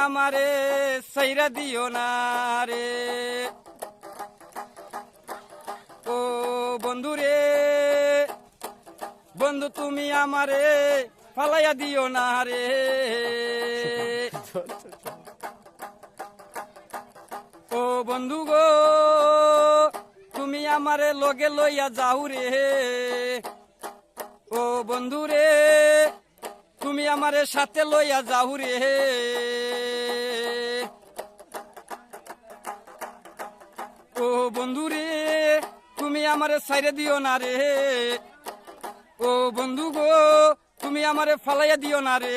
আমারে সাইরা দিও না রে। ও বন্ধু রে, বন্ধু তুমি আমারে ফালাইয়া দিও না রে। ও বন্ধু গো, তুমি আমারে লগে লইয়া যাও রে। ও বন্ধু রে, তুমি আমারে সাথে লইয়া যাও রে। ও বন্ধু রে, তুমি আমারে ছাইরে দিও না রে। ও বন্ধু গো, তুমি আমারে ফালাইয়া দিও না রে।